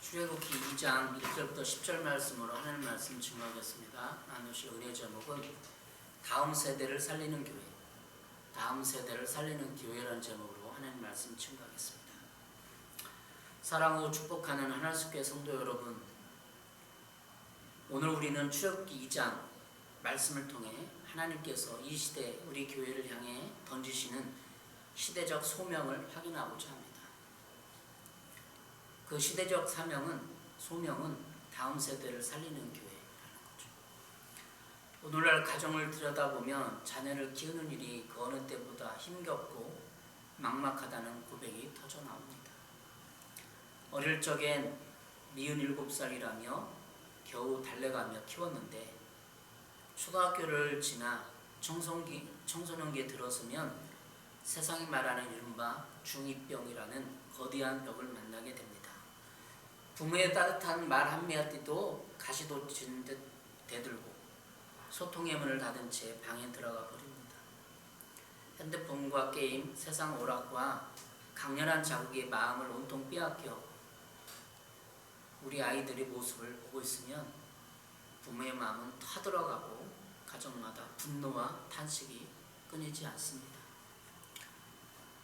출애굽기 2장 1절부터 10절 말씀으로 하나님 말씀 증거하겠습니다. 나누실 은혜 제목은 다음 세대를 살리는 교회, 다음 세대를 살리는 교회라는 제목으로 하나님 말씀 증거하겠습니다. 사랑하고 축복하는 하나님께 성도 여러분, 오늘 우리는 출애굽기 2장 말씀을 통해 하나님께서 이 시대 우리 교회를 향해 던지시는 시대적 소명을 확인하고자 합니다. 그 시대적 소명은 다음 세대를 살리는 교회라는 거죠. 오늘날 가정을 들여다보면 자녀를 키우는 일이 그 어느 때보다 힘겹고 막막하다는 고백이 터져 나옵니다. 어릴 적엔 47살이라며 겨우 달래가며 키웠는데 초등학교를 지나 청소년기에 들어서면 세상이 말하는 이른바 중2병이라는 거대한 벽을 만나게 됩니다. 부모의 따뜻한 말 한마디도 가시돋친 듯 대들고 소통의 문을 닫은 채 방에 들어가 버립니다. 핸드폰과 게임, 세상 오락과 강렬한 자극의 마음을 온통 빼앗겨 우리 아이들의 모습을 보고 있으면 부모의 마음은 타들어가고 가정마다 분노와 탄식이 끊이지 않습니다.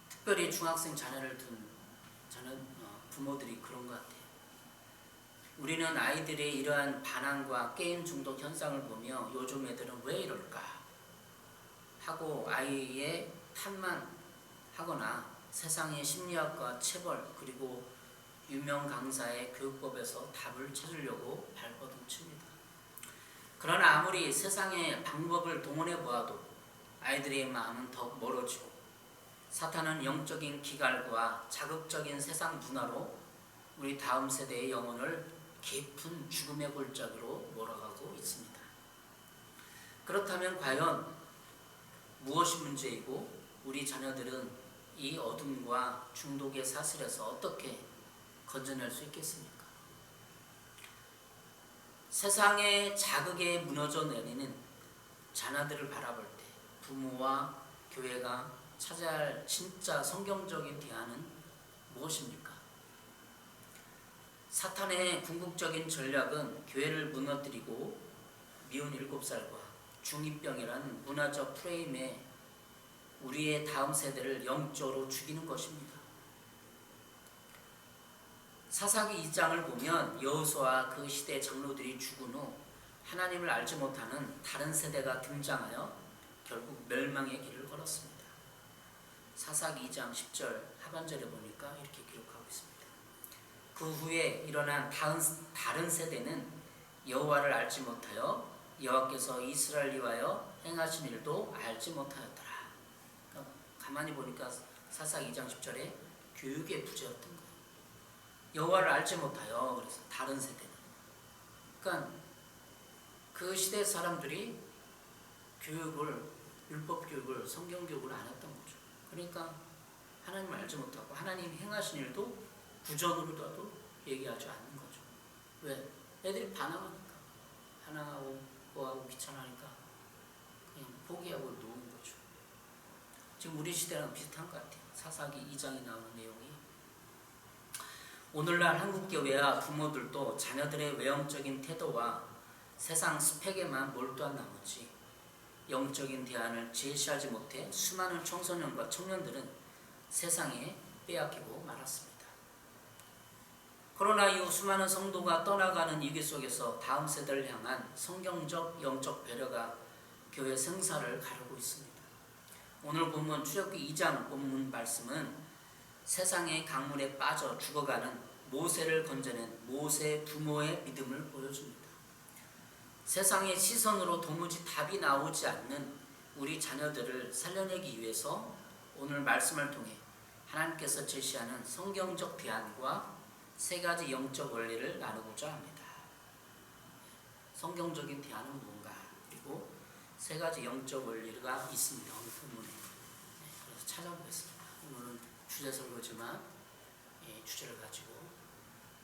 특별히 중학생 자녀를 둔 부모들이 그런 것 같아요. 우리는 아이들의 이러한 반항과 게임 중독 현상을 보며 요즘 애들은 왜 이럴까 하고 아이의 탓만하거나 세상의 심리학과 체벌 그리고 유명 강사의 교육법에서 답을 찾으려고 발버둥칩니다. 그러나 아무리 세상의 방법을 동원해 보아도 아이들의 마음은 더욱 멀어지고 사탄은 영적인 기갈과 자극적인 세상 문화로 우리 다음 세대의 영혼을 깊은 죽음의 골짜기로 몰아가고 있습니다. 그렇다면 과연 무엇이 문제이고 우리 자녀들은 이 어둠과 중독의 사슬에서 어떻게 건져낼 수 있겠습니까? 세상의 자극에 무너져 내리는 자녀들을 바라볼 때 부모와 교회가 찾아야 할 진짜 성경적인 대안은 무엇입니까? 사탄의 궁극적인 전략은 교회를 무너뜨리고 미운 7살과 중2병이라는 문화적 프레임에 우리의 다음 세대를 영적으로 죽이는 것입니다. 사사기 2장을 보면 여호수아와 그 시대 장로들이 죽은 후 하나님을 알지 못하는 다른 세대가 등장하여 결국 멸망의 길을 걸었습니다. 사사기 2장 10절 하반절에 보니까 이렇게 기록하고 있습니다. 그 후에 일어난 다른 세대는 여호와를 알지 못하여 여호와께서 이스라엘을 위하여 행하신 일도 알지 못하였더라. 그러니까 가만히 보니까 사사기 2장 10절에 교육의 부재였던 거예요. 여호와를 알지 못하여 그래서 다른 세대는. 그러니까 그 시대 사람들이 율법 교육을 성경 교육을 안 했던 거죠. 그러니까 하나님을 알지 못하고 하나님 행하신 일도 부전으로라도 얘기하지 않는 거죠. 왜? 애들이 반항하니까. 하나하고 뭐하고 귀찮으니까 그냥 포기하고 노는 거죠. 지금 우리 시대랑 비슷한 것 같아요. 사사기 2장에 나오는 내용이. 오늘날 한국교회와 부모들도 자녀들의 외형적인 태도와 세상 스펙에만 몰두한 나머지 영적인 대안을 제시하지 못해 수많은 청소년과 청년들은 세상에 빼앗기고 말았습니다. 코로나 이후 수많은 성도가 떠나가는 위기 속에서 다음 세대를 향한 성경적 영적 배려가 교회 생사를 가르고 있습니다. 오늘 본문 출애굽기 2장 본문 말씀은 세상의 강물에 빠져 죽어가는 모세를 건져낸 모세 부모의 믿음을 보여줍니다. 세상의 시선으로 도무지 답이 나오지 않는 우리 자녀들을 살려내기 위해서 오늘 말씀을 통해 하나님께서 제시하는 성경적 대안과 3가지 영적 원리를 나누고자 합니다. 성경적인 대안은 뭔가, 그리고 3가지 영적 원리가 있습니다. 오늘 본문에. 그래서 찾아보겠습니다. 오늘은 주제 설교지만 주제를 가지고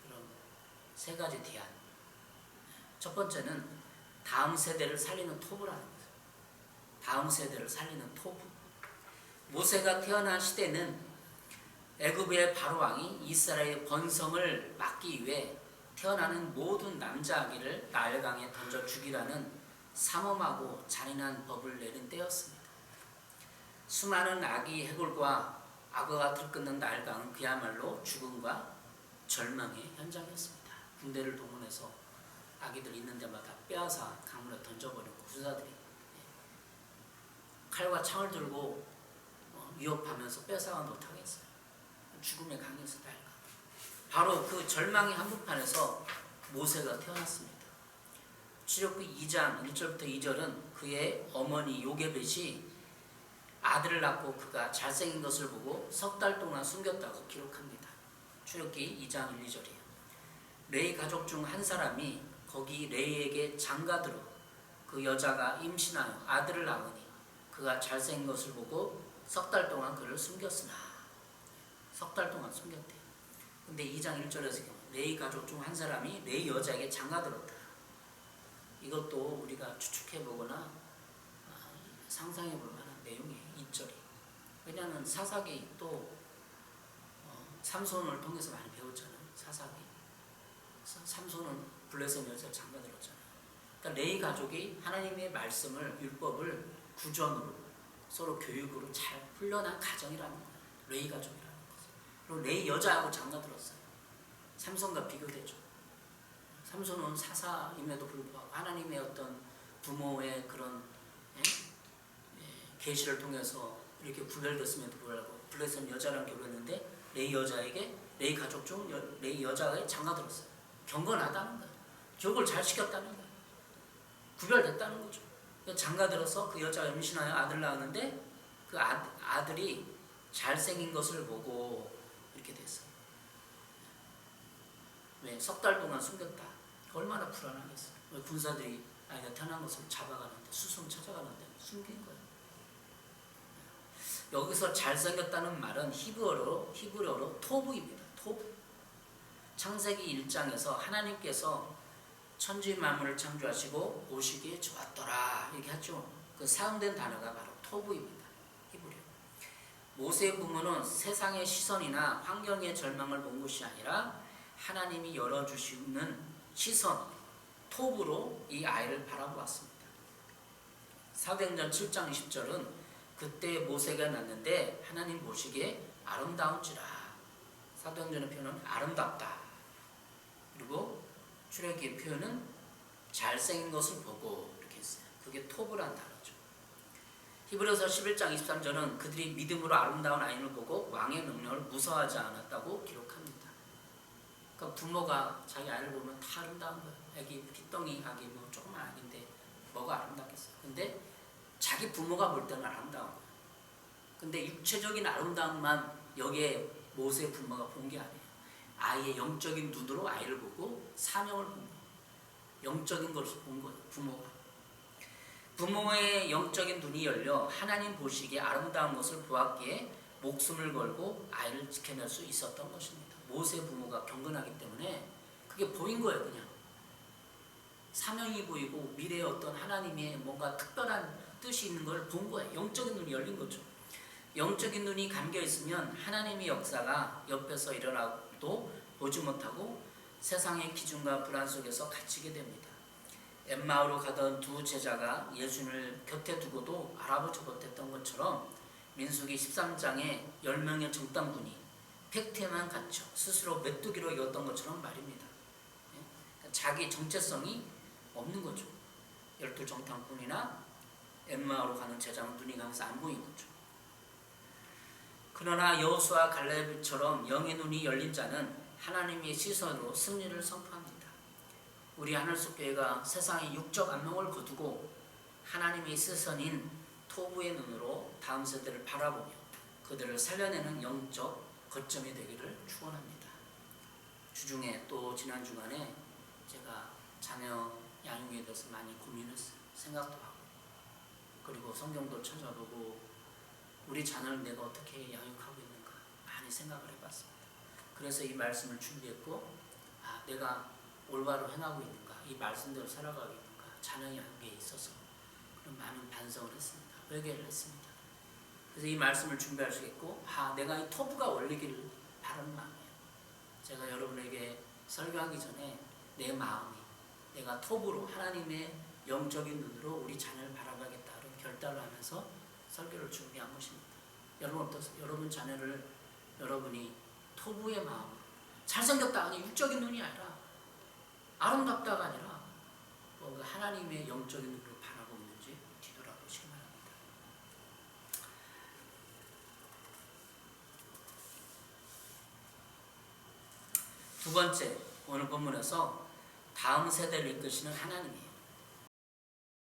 그럼 3가지 대안. 첫 번째는 다음 세대를 살리는 토부라는 거예요. 다음 세대를 살리는 토부. 모세가 태어난 시대는 애굽의 바로 왕이 이스라엘의 번성을 막기 위해 태어나는 모든 남자 아기를 나일강에 던져 죽이라는 삼엄하고 잔인한 법을 내린 때였습니다. 수많은 아기 해골과 악어가 들끓는 나일강은 그야말로 죽음과 절망의 현장이었습니다. 군대를 동원해서 아기들 있는 데마다 빼앗아 강물에 던져버리고 군사들이 칼과 창을 들고 위협하면서 뺏어가 못하게 했어요. 죽음의 강에서 나일강. 바로 그 절망의 한복판에서 모세가 태어났습니다. 출애굽기 2장 1절부터 2절은 그의 어머니 요게벳이 아들을 낳고 그가 잘생긴 것을 보고 석 달 동안 숨겼다고 기록합니다. 출애굽기 2장 1, 2절이에요. 레위 가족 중 한 사람이 거기 레위에게 장가들어 그 여자가 임신하여 아들을 낳으니 그가 잘생긴 것을 보고 석 달 동안 그를 숨겼으나 석 달 동안 숨겼대요. 근데 2장 1절에서 레위 가족 중 한 사람이 레위 여자에게 장가들었다. 이것도 우리가 추측해보거나 상상해볼 만한 내용이에요. 2절이. 왜냐하면 사사기 또 삼손을 통해서 많이 배웠잖아요. 사사기. 삼손은 블레셋 여자를 장가들었잖아요. 그러니까 레위 가족이 하나님의 말씀을 율법을 구전으로 서로 교육으로 잘 훈련한 가정이라는 거예요. 레위 가족이라는 거죠. 그리고 레위 여자하고 장가들었어요. 삼손과 비교되죠. 삼손은 사사임에도 불구하고 하나님의 어떤 부모의 그런 계시를 통해서 이렇게 구별됐음에도 불구하고 블레셋 여자랑 결혼했는데 레위 여자에게 레위 가족 중 레위 여자가 장가들었어요. 경건하다는 거예요. 교육을 잘 시켰다는 거예요. 구별됐다는 거죠. 장가들어서 그 여자가 임신하여 아들 낳았는데 그 아들이 잘생긴 것을 보고 이렇게 됐어요. 왜? 석 달 동안 숨겼다. 얼마나 불안하겠어요. 군사들이 아이가 태어난 것을 잡아가는데 수송 찾아가는데 숨긴 거예요. 여기서 잘생겼다는 말은 히브리어로 토브입니다. 토브. 창세기 1장에서 하나님께서 천지 만물을 창조하시고 보시기에 좋았더라 얘기하죠. 그 사용된 단어가 바로 토브입니다. 히브리어. 모세의 부모는 세상의 시선이나 환경의 절망을 본 것이 아니라 하나님이 열어주시는 시선, 톱으로 이 아이를 바라보았습니다. 사도행전 7장 20절은 그때 모세가 낳는데 하나님 보시기에 아름다운지라. 사도행전의 표현은 아름답다. 그리고 출애굽기의 표현은 잘생긴 것을 보고 이렇게 했어요. 그게 톱이란 단어죠. 히브리서 11장 23절은 그들이 믿음으로 아름다운 아이를 보고 왕의 명령을 무서워하지 않았다고 기록합니다. 그러니까 부모가 자기 아이를 보면 다 아름다운 거예요. 애기 핏덩이 아기 뭐 조그만 아기인데 뭐가 아름답겠어요. 근데 자기 부모가 볼 때는 아름다운 거예요. 근데 육체적인 아름다움만 여기에 모세의 부모가 본 게 아니에요. 아이의 영적인 눈으로 아이를 보고 사명을 본 거예요. 영적인 것을 본 거예요. 부모가. 부모의 영적인 눈이 열려 하나님 보시기에 아름다운 것을 보았기에 목숨을 걸고 아이를 지켜낼 수 있었던 것입니다. 모세의 부모가 경건하기 때문에 그게 보인 거예요. 그냥 사명이 보이고 미래의 어떤 하나님의 뭔가 특별한 뜻이 있는 걸 본 거예요. 영적인 눈이 열린 거죠. 영적인 눈이 감겨 있으면 하나님의 역사가 옆에서 일어나도 보지 못하고 세상의 기준과 불안 속에서 갇히게 됩니다. 엠마오로 가던 두 제자가 예수님을 곁에 두고도 알아보지 못했던 것처럼 민수기 13장에 10명의 정탐꾼이 팩트에만 갇혀 스스로 메뚜기로 이었던 것처럼 말입니다. 자기 정체성이 없는 거죠. 12 정탐꾼이나 엠마오로 가는 제자는 눈이 감아서 안 보인 거죠. 그러나 여호수아 갈렙처럼 영의 눈이 열린 자는 하나님의 시선으로 승리를 선포합니다. 우리 하늘숲교회가 세상의 육적 안목을 거두고 하나님의 시선인 토부의 눈으로 다음 세대를 바라보며 그들을 살려내는 영적 거점이 되기를 축원합니다. 주중에 또 지난 주간에 제가 자녀 양육에 대해서 많이 고민했어요. 생각도 하고 그리고 성경도 찾아보고 우리 자녀를 내가 어떻게 양육하고 있는가 많이 생각을 해봤습니다. 그래서 이 말씀을 준비했고 내가 올바로 행하고 있는가 이 말씀대로 살아가고 있는가 자녀 양육에 있어서 그런 많은 반성을 했습니다. 회개를 했습니다. 그래서 이 말씀을 준비할 수 있고 내가 이 토부가 올리기를 바라는 마음이에요. 제가 여러분에게 설교하기 전에 내 마음이 내가 톱으로 하나님의 영적인 눈으로 우리 자녀를 바라봐야겠다 그런 결단을 하면서 설교를 준비한 것입니다. 여러분 어떠세요? 여러분 자녀를 여러분이 토부의 마음, 잘생겼다 아니 육적인 눈이 아니라 아름답다가 아니라 뭔가 하나님의 영적인 눈으로 바라보고 있는지 뒤돌아보시기 바랍니다. 두 번째, 오늘 본문에서 다음 세대를 이끄시는 하나님이에요.